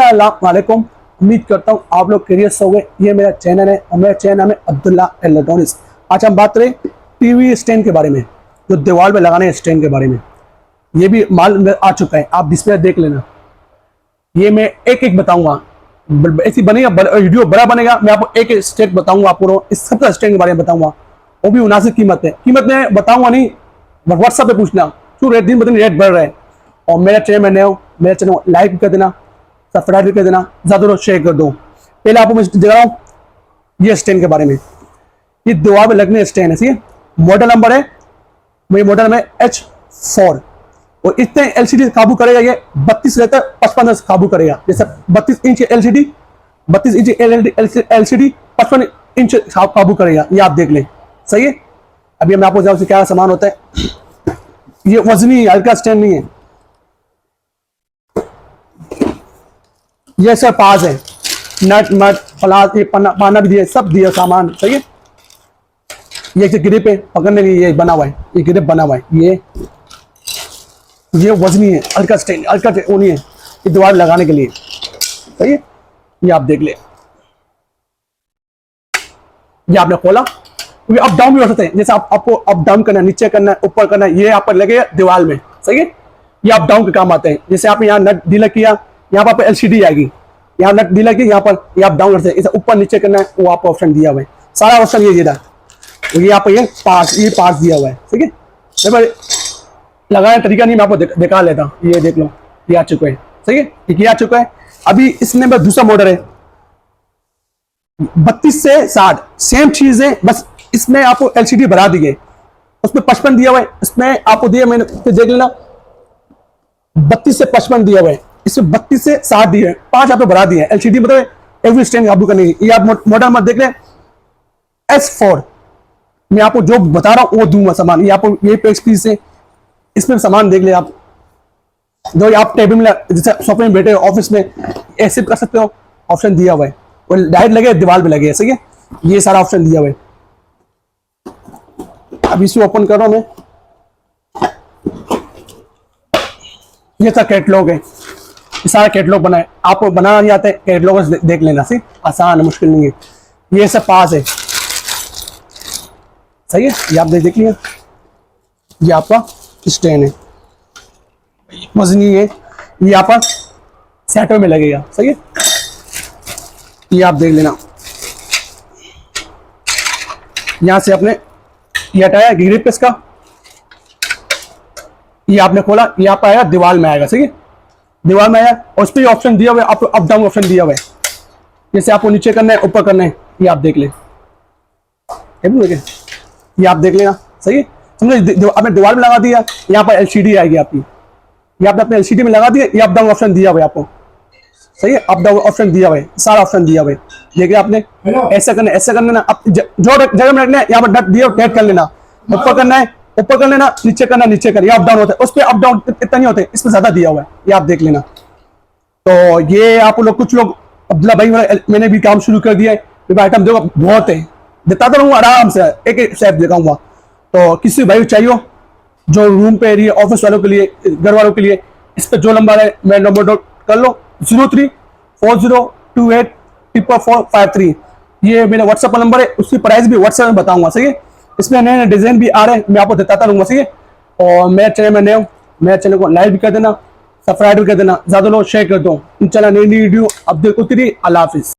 अस्सलाम वालेकुम। उम्मीद करता हूँ आप लोग खैरियत से होंगे। ये मेरा चैनल है और मेरा चैनल नाम है अब्दुल्ला इलेक्ट्रॉनिक्स। आज हम बात करें टीवी स्टैंड के बारे में, जो दीवार पे लगाने स्टैंड के बारे में। ये भी माल आ चुका है, आप डिस्प्ले देख लेना। ये मैं एक एक बताऊंगा, ऐसी बनेगा वीडियो बड़ा बनेगा। मैं आपको एक स्टेट बताऊंगा, आपको इस सबका स्टैंड के बारे में बताऊंगा। वो भी मुनासिब कीमत है। कीमत में बताऊंगा नहीं, व्हाट्सएप पे पूछना क्यों रेट दिन ब दिन रेट बढ़ रहा है। और मेरा चैनल में नए हो, मेरा चैनल लाइक कर देना, सब्सक्राइब कर देना, ज़्यादा शेयर कर दो। पहले आपको मैं दिखा रहा हूँ ये स्टैंड के बारे में। ये दीवार में लगने स्टैंड है, ठीक है। मॉडल नंबर है, मेरे मॉडल में H4। और इतने एलसीडी काबू करेगा। ये 32 रहता है, 55 काबू करेगा। जैसे 32 inch LCD, 32 inch LCD 55 inch काबू करेगा। ये आप देख लें, सही है। अभी मैं आपको बताऊं क्या सामान होता है। ये वजनी हल्का स्टैंड नहीं है। ये सर पास है, नट मट फलास, ये पाना भी दिया, सब दिया सामान, सही है। ये ग्रिप है पकड़ने के लिए, ये बना हुआ है, ये ग्रिप बना हुआ है। ये वजनी है, हल्का स्टैंड, हल्का ऊनी है, ये दीवार लगाने के लिए, सही है। ये आप देख ले, ये आपने खोला, क्योंकि अप डाउन भी हो सकते हैं। जैसे आपको अप डाउन करना है, नीचे करना है, ऊपर करना है, ये यहाँ पर लगे दीवार में, सही है। ये अप डाउन के काम आते हैं। जैसे आप यहाँ नट ढीला किया, यहाँ पर एलसीडी आएगी, यहाँ नट ढीला किया, यहाँ पर ये आप डाउन करते हैं। इसे ऊपर नीचे करना है, वो आपको ऑप्शन दिया हुआ है, सारा ऑप्शन ये दिया। ये यहाँ पर ये पार्ट दिया हुआ है, ठीक है। लगाने तरीका नहीं, मैं आपको दिखा लेता हूँ। ये देख लो, ये आ चुका है, सही है। ये आ चुका है। अभी इसमें बस दूसरा मॉडल है 32 से 60, सेम चीज है, बस इसमें आपको एलसीडी बढ़ा दी है। उसमें 55 दिया हुआ है, इसमें आपको दिया, मैंने देख लेना 32 से 55 दिया हुआ है। इसमें 32 से 60 दिए, 5 आपको बढ़ा दिए एलसीडी, मतलब एवरी स्टैंड काबू करने की। ये आप मॉडल मत देख लें, S4। मैं आपको जो बता रहा हूँ वो दूंगा सामान। ये आपको ये पेज पीस है, इसमें सामान देख ले आप। जो आप टेबल में जैसे सोफे में बैठे ऑफिस में ऐसे कर सकते हो, ऑप्शन दिया हुआ है। और लाइट लगे, दीवार पे लगे, सही है। ये सारा ऑप्शन दिया हुआ है। अब इसे ओपन कर रहा हूं मैं। ये सारा कैटलॉग है, ये सारा कैटलॉग बना है। आपको बनाना नहीं आता है, कैटलॉग देख लेना, सही, आसान है, मुश्किल नहीं है। ये सब पास है, सही है। ये आप देख लिया, ये आपका स्टैंड है, वजनी है। ये यहाँ पर सेटों में लगेगा, सही है। ये आप देख लेना। यहां से आपने ये हटाया ग्रिप इसका, ये आपने खोला, ये आप आएगा दीवार में आएगा, सही है। दीवार में आया और उस पर ऑप्शन दिया हुआ है, आपको अप डाउन ऑप्शन दिया हुआ है। जैसे आपको नीचे करना है, ऊपर करना है, ये आप देख लें। ये आप देख लेना, सही है। समझे, आपने दीवार में लगा दिया, यहाँ पर एलसीडी आएगी आपकी, ये आपने अपने एलसीडी में लगा दिया। ये अप डाउन ऑप्शन दिया हुआ है आपको, सही है। अप डाउन ऑप्शन दिया हुआ है, सारा ऑप्शन दिया हुआ है। देखिए आपने ऐसा करना, ऐसा करना ना, जो जगह में रखना है यहाँ पर नट दिया टाइट कर लेना। ऊपर करना है, ऊपर कर लेना, नीचे करना, नीचे कर। ये अप डाउन होता है, उस पर अप डाउन इतना नहीं होते, इसमें ज्यादा दिया हुआ है, ये आप देख लेना। तो ये आप लोग, कुछ लोग, अब्दुल्ला भाई मैंने भी काम शुरू कर दिया है। आइटम देखो बहुत है, बताता रहूंगा आराम से, एक एक सेट दिखाऊंगा। तो किसी भाई को चाहिए जो रूम पे एरिया, ऑफिस वालों के लिए, घर वालों के लिए, इस पर जो नंबर है मैं नंबर नोट कर लो, 0340284453। ये मेरा व्हाट्सएप नंबर है, उसकी प्राइस भी व्हाट्सएप में बताऊंगा, सही है। इसमें नए नए डिजाइन भी आ रहे हैं, मैं आपको बताता रहूंगा, सही है। और मेरे चैनल में नए हो, मेरे चैनल को लाइक भी कर देना, सब्सक्राइब भी कर देना, ज्यादा लोग शेयर कर दो। इंशाल्लाह नई वीडियो अब देखो। अल्लाह हाफिज।